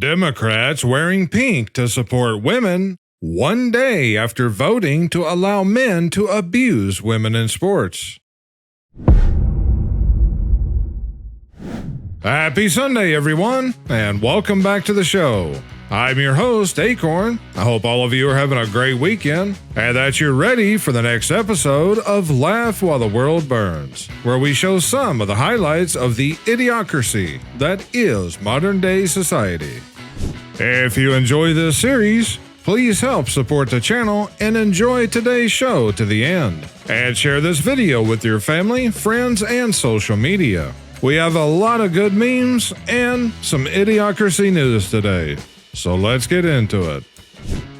Democrats wearing pink to support women one day after voting to allow men to abuse women in sports. Happy Sunday, everyone, and welcome back to the show. I'm your host, Akorn. I hope all of you are having a great weekend and that you're ready for the next episode of Laugh While the World Burns, where we show some of the highlights of the idiocracy that is modern-day society. If you enjoy this series, please help support the channel and enjoy today's show to the end. And share this video with your family, friends, and social media. We have a lot of good memes and some idiocracy news today. So let's get into it.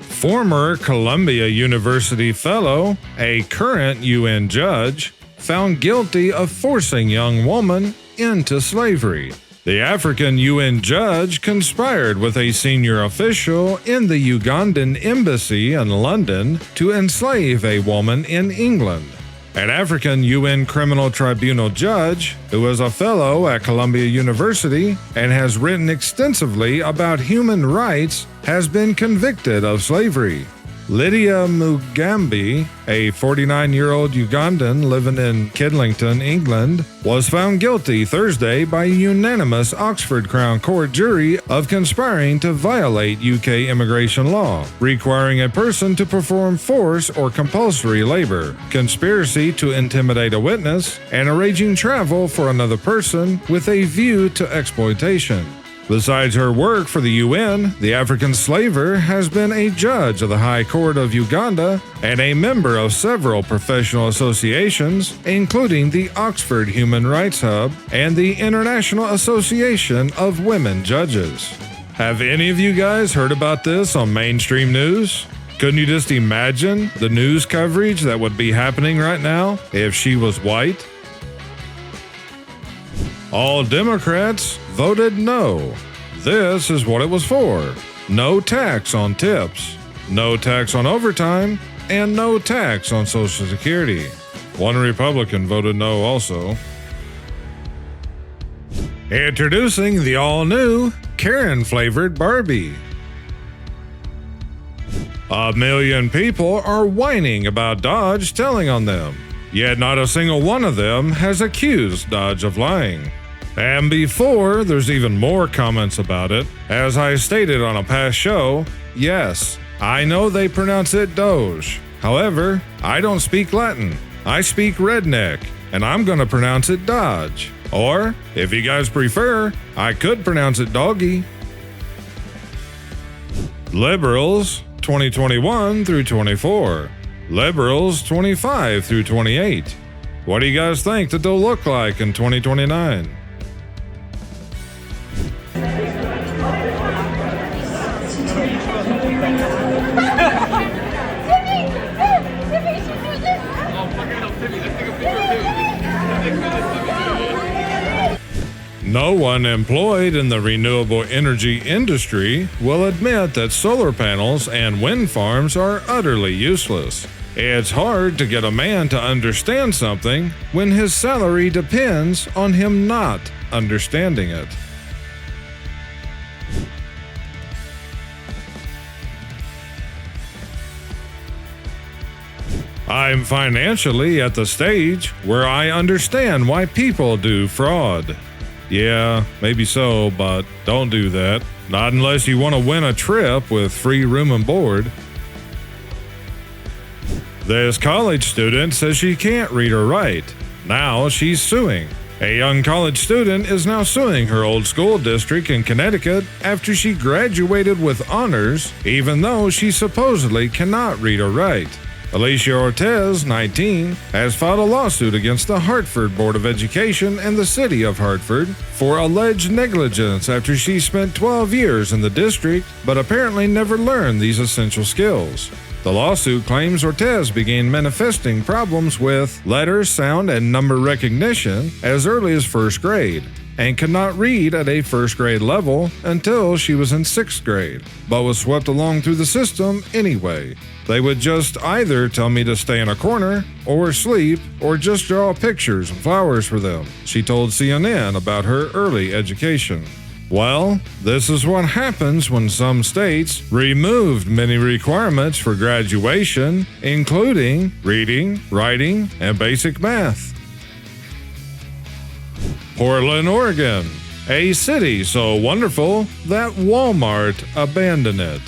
Former Columbia University fellow, a current UN judge, found guilty of forcing young woman into slavery. The African UN judge conspired with a senior official in the Ugandan embassy in London to enslave a woman in England. An African UN Criminal Tribunal judge, who is a fellow at Columbia University and has written extensively about human rights, has been convicted of slavery. Lydia Mugambi, a 49-year-old Ugandan living in Kidlington, England, was found guilty Thursday by a unanimous Oxford Crown Court jury of conspiring to violate UK immigration law, requiring a person to perform force or compulsory labor, conspiracy to intimidate a witness, and arranging travel for another person with a view to exploitation. Besides her work for the UN, the African slaver has been a judge of the High Court of Uganda and a member of several professional associations, including the Oxford Human Rights Hub and the International Association of Women Judges. Have any of you guys heard about this on mainstream news? Couldn't you just imagine the news coverage that would be happening right now if she was white? All Democrats voted no. This is what it was for. No tax on tips, no tax on overtime, and no tax on Social Security. One Republican voted no also. Introducing the all-new Karen-flavored Barbie. 1 million people are whining about Dodge telling on them, yet not a single one of them has accused Dodge of lying. And before there's even more comments about it, as I stated on a past show, yes, I know they pronounce it Doge. However, I don't speak Latin. I speak redneck, and I'm gonna pronounce it Dodge. Or, if you guys prefer, I could pronounce it doggy. Liberals, 2021 through 24. Liberals, 25 through 28. What do you guys think that they'll look like in 2029? No one employed in the renewable energy industry will admit that solar panels and wind farms are utterly useless. It's hard to get a man to understand something when his salary depends on him not understanding it. I'm financially at the stage where I understand why people do fraud. Yeah, maybe so, but don't do that. Not unless you want to win a trip with free room and board. This college student says she can't read or write. Now she's suing. A young college student is now suing her old school district in Connecticut after she graduated with honors, even though she supposedly cannot read or write. Alicia Ortez, 19, has filed a lawsuit against the Hartford Board of Education and the City of Hartford for alleged negligence after she spent 12 years in the district but apparently never learned these essential skills. The lawsuit claims Ortez began manifesting problems with letter, sound, and number recognition as early as first grade, and could not read at a first grade level until she was in sixth grade, but was swept along through the system anyway. They would just either tell me to stay in a corner, or sleep, or just draw pictures and flowers for them, she told CNN about her early education. Well, this is what happens when some states removed many requirements for graduation, including reading, writing, and basic math. Portland, Oregon, a city so wonderful that Walmart abandoned it.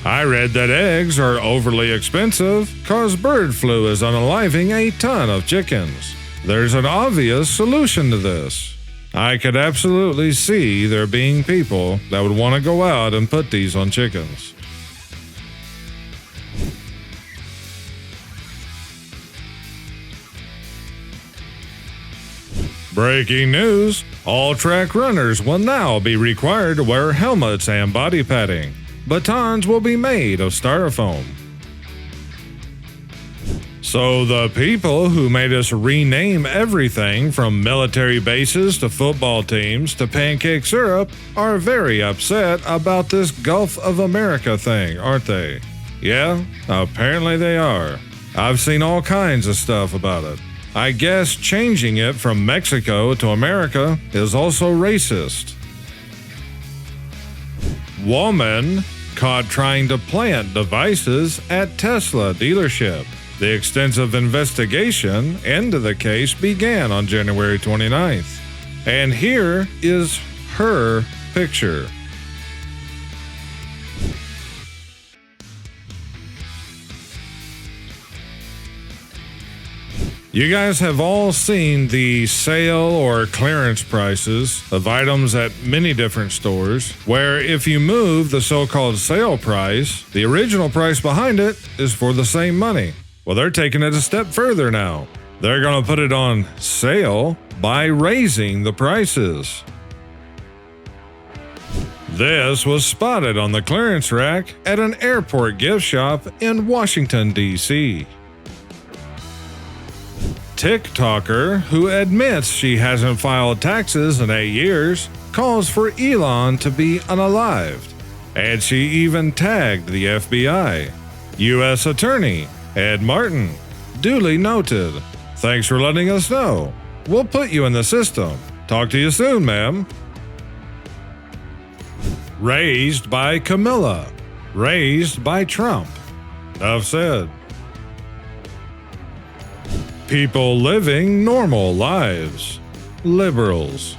I read that eggs are overly expensive cause bird flu is unaliving a ton of chickens. There's an obvious solution to this. I could absolutely see there being people that would want to go out and put these on chickens. Breaking news! All track runners will now be required to wear helmets and body padding. Batons will be made of styrofoam. So the people who made us rename everything from military bases to football teams to pancake syrup are very upset about this Gulf of America thing, aren't they? Yeah, apparently they are. I've seen all kinds of stuff about it. I guess changing it from Mexico to America is also racist. Woman caught trying to plant devices at Tesla dealership. The extensive investigation into the case began on January 29th. And here is her picture. You guys have all seen the sale or clearance prices of items at many different stores, where if you move the so-called sale price, the original price behind it is for the same money. Well, they're taking it a step further now. They're going to put it on sale by raising the prices. This was spotted on the clearance rack at an airport gift shop in Washington, D.C. TikToker, who admits she hasn't filed taxes in 8 years, calls for Elon to be unalived. And she even tagged the FBI. U.S. Attorney Ed Martin, duly noted. Thanks for letting us know. We'll put you in the system. Talk to you soon, ma'am. Raised by Camilla. Raised by Trump. Enough said. People living normal lives. Liberals.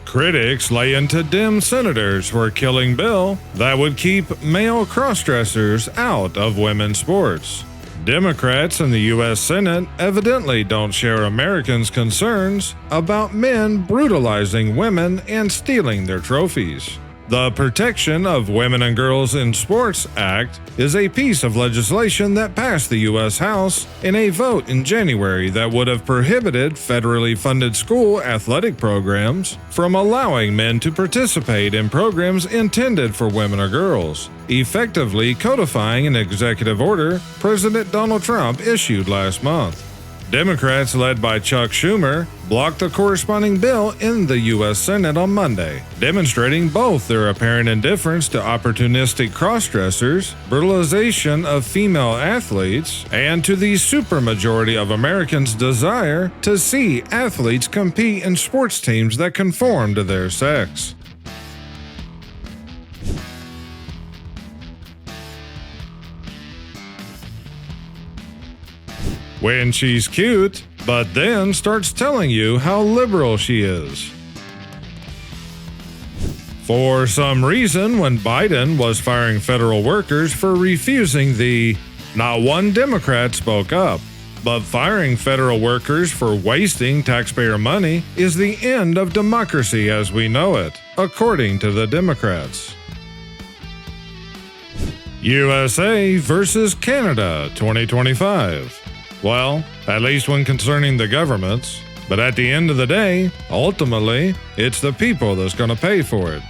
Critics lay into dim senators for killing bill that would keep male crossdressers out of women's sports. Democrats in the U.S. Senate evidently don't share Americans' concerns about men brutalizing women and stealing their trophies. The Protection of Women and Girls in Sports Act is a piece of legislation that passed the U.S. House in a vote in January that would have prohibited federally funded school athletic programs from allowing men to participate in programs intended for women or girls, effectively codifying an executive order President Donald Trump issued last month. Democrats, led by Chuck Schumer, blocked the corresponding bill in the U.S. Senate on Monday, demonstrating both their apparent indifference to opportunistic crossdressers, brutalization of female athletes, and to the supermajority of Americans' desire to see athletes compete in sports teams that conform to their sex. When she's cute, but then starts telling you how liberal she is. For some reason, when Biden was firing federal workers for refusing not one Democrat spoke up, but firing federal workers for wasting taxpayer money is the end of democracy as we know it, according to the Democrats. USA versus Canada 2025. Well, at least when concerning the governments, but at the end of the day, ultimately, it's the people that's going to pay for it.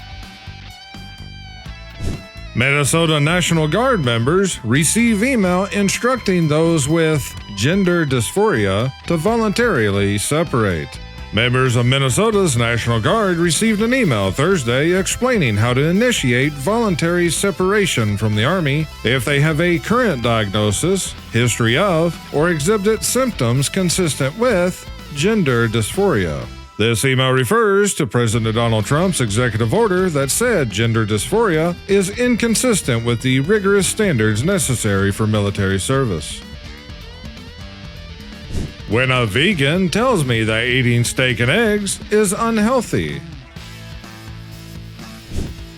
Minnesota National Guard members receive email instructing those with gender dysphoria to voluntarily separate. Members of Minnesota's National Guard received an email Thursday explaining how to initiate voluntary separation from the Army if they have a current diagnosis, history of, or exhibit symptoms consistent with gender dysphoria. This email refers to President Donald Trump's executive order that said gender dysphoria is inconsistent with the rigorous standards necessary for military service. When a vegan tells me that eating steak and eggs is unhealthy.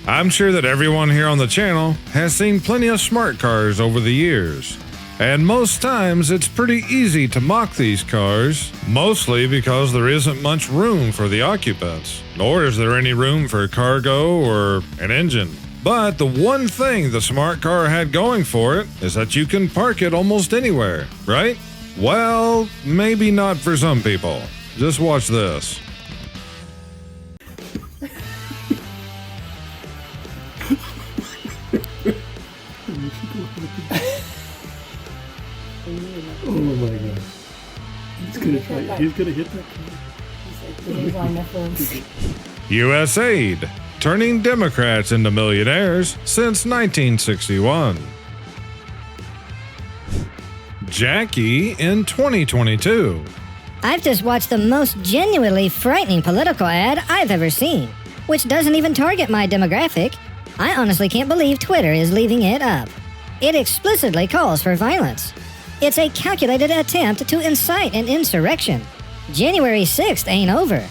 I'm sure that everyone here on the channel has seen plenty of smart cars over the years. And most times it's pretty easy to mock these cars, mostly because there isn't much room for the occupants, nor is there any room for cargo or an engine. But the one thing the smart car had going for it is that you can park it almost anywhere, right? Well, maybe not for some people. Just watch this. Oh my God. He's gonna hit that car. USAID, turning Democrats into millionaires since 1961. Jackie in 2022. I've just watched the most genuinely frightening political ad I've ever seen, which doesn't even target my demographic. I honestly can't believe Twitter is leaving it up. It explicitly calls for violence. It's a calculated attempt to incite an insurrection. January 6th ain't over.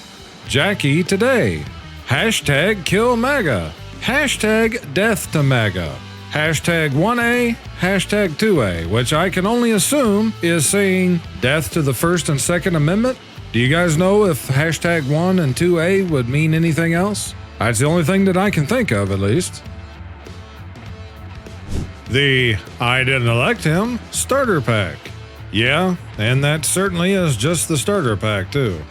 Jackie today. Hashtag kill MAGA. Hashtag death to MAGA. Hashtag 1A. Hashtag 2A, which I can only assume is saying death to the First and Second Amendment. Do you guys know if hashtag 1 and 2A would mean anything else? That's the only thing that I can think of, at least. The I didn't elect him starter pack. Yeah, and that certainly is just the starter pack, too.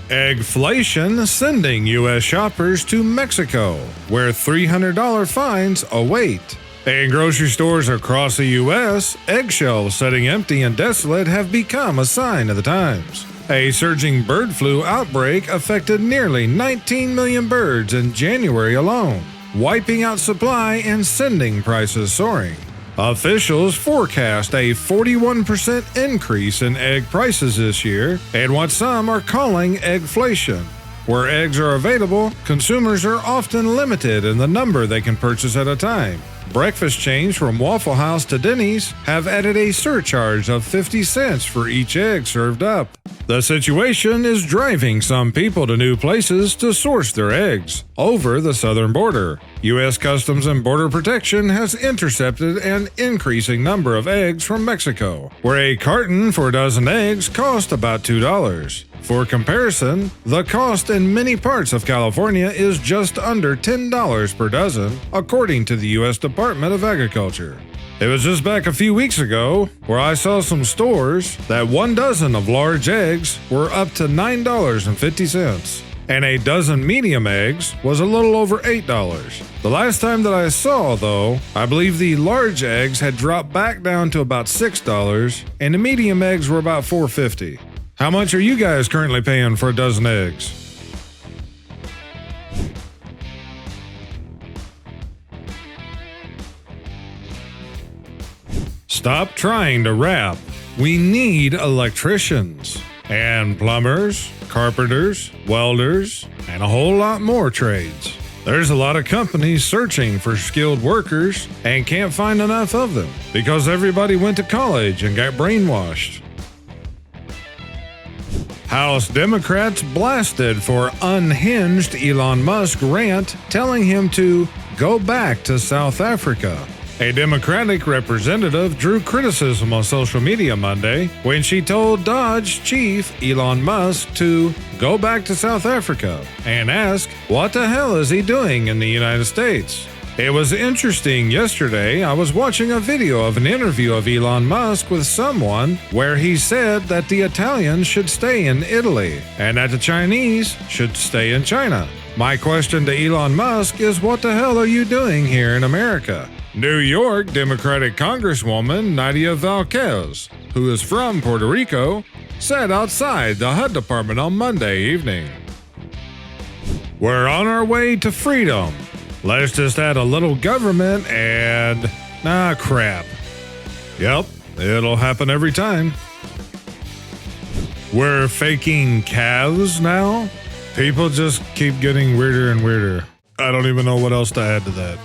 Eggflation sending U.S. shoppers to Mexico, where $300 fines await. In grocery stores across the U.S., eggshells sitting empty and desolate have become a sign of the times. A surging bird flu outbreak affected nearly 19 million birds in January alone, wiping out supply and sending prices soaring. Officials forecast a 41% increase in egg prices this year, and what some are calling eggflation. Where eggs are available, consumers are often limited in the number they can purchase at a time. Breakfast chains from Waffle House to Denny's have added a surcharge of 50 cents for each egg served up. The situation is driving some people to new places to source their eggs over the southern border. U.S. Customs and Border Protection has intercepted an increasing number of eggs from Mexico, where a carton for a dozen eggs cost about $2. For comparison, the cost in many parts of California is just under $10 per dozen, according to the U.S. Department of Agriculture. It was just back a few weeks ago where I saw some stores that 1 dozen of large eggs were up to $9.50, and a dozen medium eggs was a little over $8. The last time that I saw, though, I believe the large eggs had dropped back down to about $6, and the medium eggs were about $4.50. How much are you guys currently paying for a dozen eggs? Stop trying to rap. We need electricians and plumbers, carpenters, welders, and a whole lot more trades. There's a lot of companies searching for skilled workers and can't find enough of them because everybody went to college and got brainwashed. House Democrats blasted for unhinged Elon Musk rant telling him to go back to South Africa. A Democratic representative drew criticism on social media Monday when she told Dodge chief Elon Musk to go back to South Africa and ask what the hell is he doing in the United States. It was interesting. Yesterday, I was watching a video of an interview of Elon Musk with someone where he said that the Italians should stay in Italy and that the Chinese should stay in China. My question to Elon Musk is, what the hell are you doing here in America? New York Democratic Congresswoman Nadia Valquez, who is from Puerto Rico, said outside the HUD department on Monday evening, "We're on our way to freedom. Let's just add a little government and... crap. Yep, it'll happen every time." We're faking calves now? People just keep getting weirder and weirder. I don't even know what else to add to that.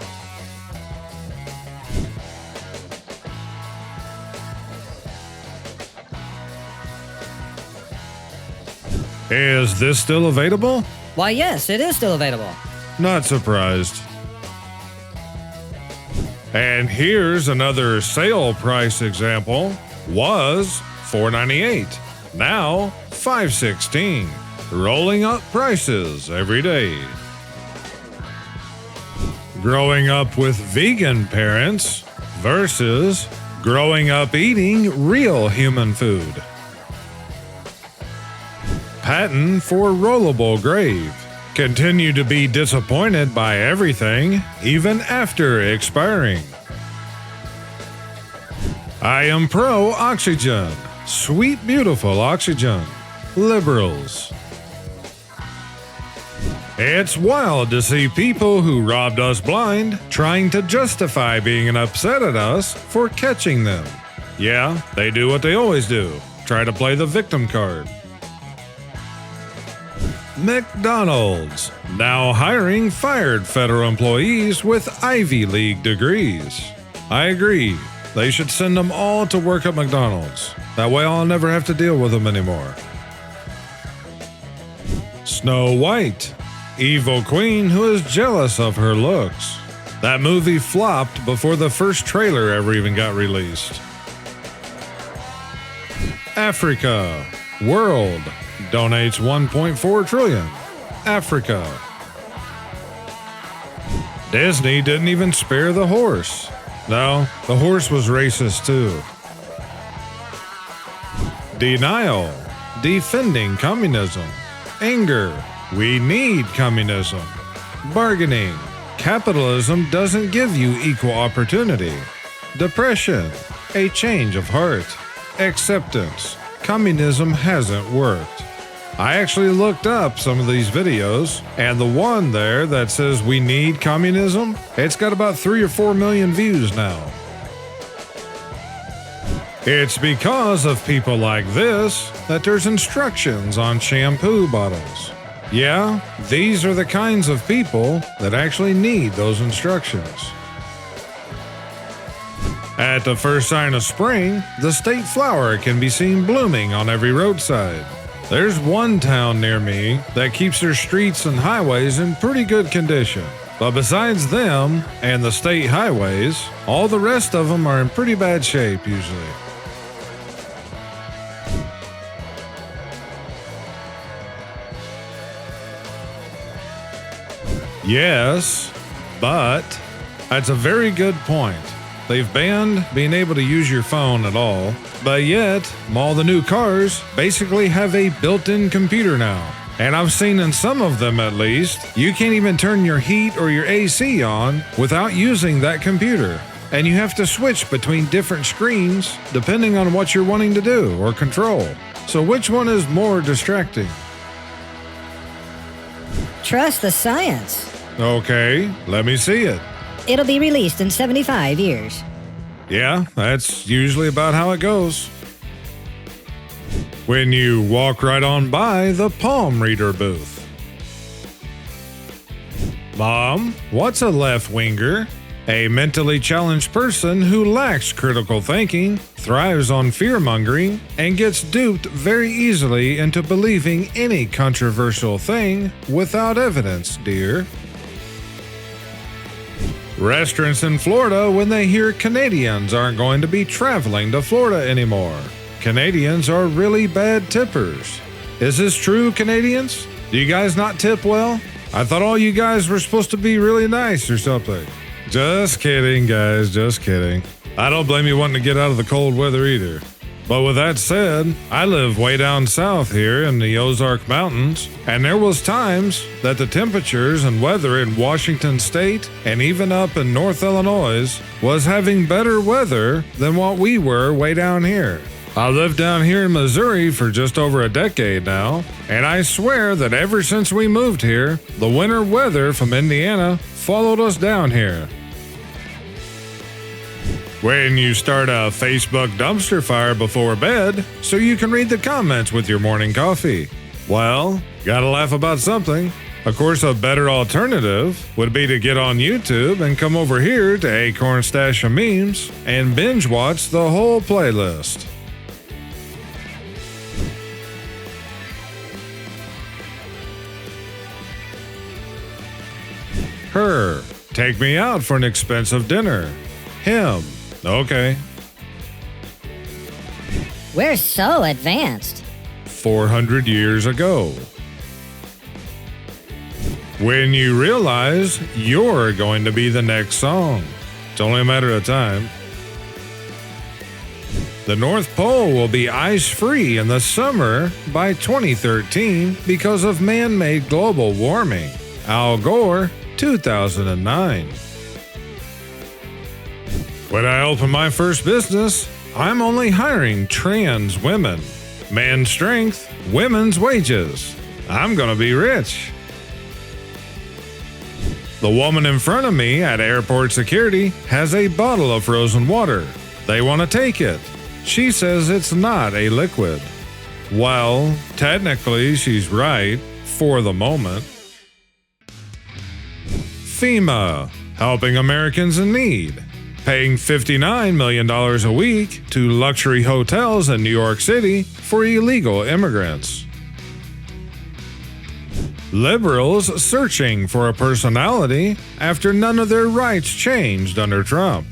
Is this still available? Why, yes, it is still available. Not surprised. And here's another sale price example. Was $4.98. Now $5.16. Rolling up prices every day. Growing up with vegan parents versus growing up eating real human food. Patent for rollable grave. Continue to be disappointed by everything, even after expiring. I am pro oxygen. Sweet, beautiful oxygen. Liberals. It's wild to see people who robbed us blind trying to justify being upset at us for catching them. Yeah, they do what they always do. Try to play the victim card. McDonald's, now hiring fired federal employees with Ivy League degrees. I agree. They should send them all to work at McDonald's. That way I'll never have to deal with them anymore. Snow White, evil queen who is jealous of her looks. That movie flopped before the first trailer ever even got released. Africa, world, donates 1.4 trillion. Africa. Disney didn't even spare the horse. No, the horse was racist too. Denial, defending communism. Anger, we need communism. Bargaining, capitalism doesn't give you equal opportunity. Depression, a change of heart. Acceptance, communism hasn't worked. I actually looked up some of these videos, and the one there that says we need communism, it's got about 3 or 4 million views now. It's because of people like this that there's instructions on shampoo bottles. Yeah, these are the kinds of people that actually need those instructions. At the first sign of spring, the state flower can be seen blooming on every roadside. There's one town near me that keeps their streets and highways in pretty good condition. But besides them and the state highways, all the rest of them are in pretty bad shape usually. Yes, but that's a very good point. They've banned being able to use your phone at all, but yet all the new cars basically have a built-in computer now. And I've seen in some of them at least, you can't even turn your heat or your AC on without using that computer. And you have to switch between different screens depending on what you're wanting to do or control. So which one is more distracting? Trust the science. Okay, let me see it. It'll be released in 75 years. Yeah, that's usually about how it goes. When you walk right on by the palm reader booth. Mom, what's a left-winger? A mentally challenged person who lacks critical thinking, thrives on fear-mongering, and gets duped very easily into believing any controversial thing without evidence, dear. Restaurants in Florida when they hear Canadians aren't going to be traveling to Florida anymore. Canadians are really bad tippers. Is this true, Canadians? Do you guys not tip well? I thought all you guys were supposed to be really nice or something. Just kidding, guys, just kidding. I don't blame you wanting to get out of the cold weather either. But with that said, I live way down south here in the Ozark Mountains, and there was times that the temperatures and weather in Washington State and even up in North Illinois was having better weather than what we were way down here. I lived down here in Missouri for just over a decade now, and I swear that ever since we moved here, the winter weather from Indiana followed us down here. When you start a Facebook dumpster fire before bed so you can read the comments with your morning coffee. Well, gotta laugh about something. Of course, a better alternative would be to get on YouTube and come over here to Akornzstash of Memes and binge watch the whole playlist. Her, take me out for an expensive dinner. Him, okay. We're so advanced. 400 years ago. When you realize you're going to be the next song. It's only a matter of time. The North Pole will be ice-free in the summer by 2013 because of man-made global warming. Al Gore, 2009. When I open my first business, I'm only hiring trans women. Man's strength, women's wages. I'm gonna be rich. The woman in front of me at airport security has a bottle of frozen water. They want to take it. She says it's not a liquid. Well, technically she's right, for the moment. FEMA, helping Americans in need. Paying $59 million a week to luxury hotels in New York City for illegal immigrants. Liberals searching for a personality after none of their rights changed under Trump.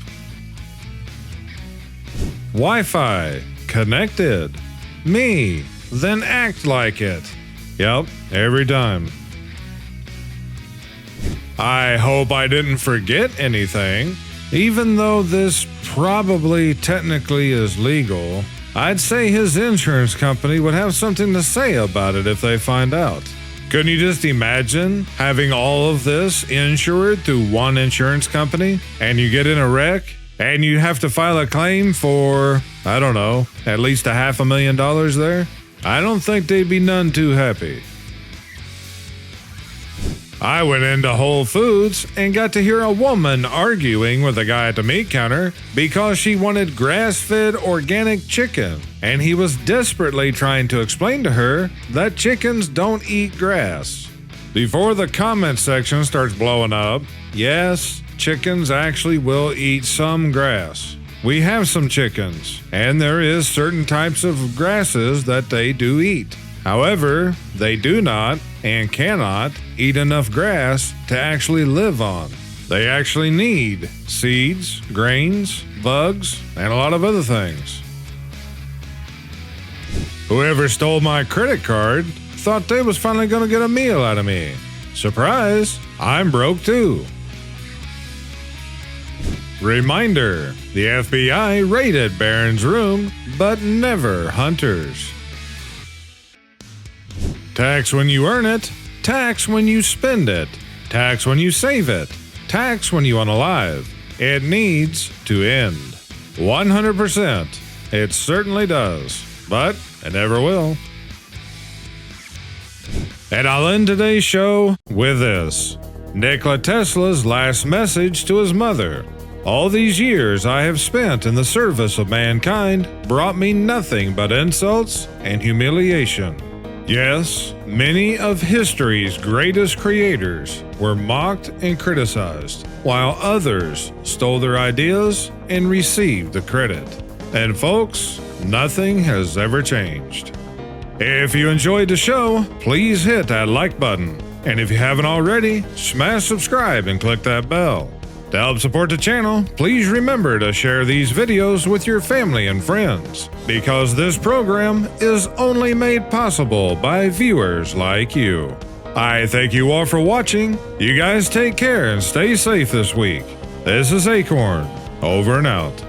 Wi-Fi, connected. Me, then act like it. Yep, every time. I hope I didn't forget anything. Even though this probably technically is legal, I'd say his insurance company would have something to say about it if they find out. Couldn't you just imagine having all of this insured through one insurance company and you get in a wreck and you have to file a claim for, I don't know, at least $500,000 there? I don't think they'd be none too happy. I went into Whole Foods and got to hear a woman arguing with a guy at the meat counter because she wanted grass-fed organic chicken, and he was desperately trying to explain to her that chickens don't eat grass. Before the comment section starts blowing up, yes, chickens actually will eat some grass. We have some chickens, and there is certain types of grasses that they do eat. However, they do not and cannot eat enough grass to actually live on. They actually need seeds, grains, bugs, and a lot of other things. Whoever stole my credit card thought they was finally going to get a meal out of me. Surprise, I'm broke too. Reminder, the FBI raided Barron's room, but never Hunter's. Tax when you earn it, tax when you spend it, tax when you save it, tax when you unalive. It needs to end. 100%. It certainly does, but it never will. And I'll end today's show with this. Nikola Tesla's last message to his mother. All these years I have spent in the service of mankind brought me nothing but insults and humiliation. Yes, many of history's greatest creators were mocked and criticized, while others stole their ideas and received the credit. And folks, nothing has ever changed. If you enjoyed the show, please hit that like button. And if you haven't already, smash subscribe and click that bell. To help support the channel, please remember to share these videos with your family and friends, because this program is only made possible by viewers like you. I thank you all for watching. You guys take care and stay safe this week. This is Akorn, over and out.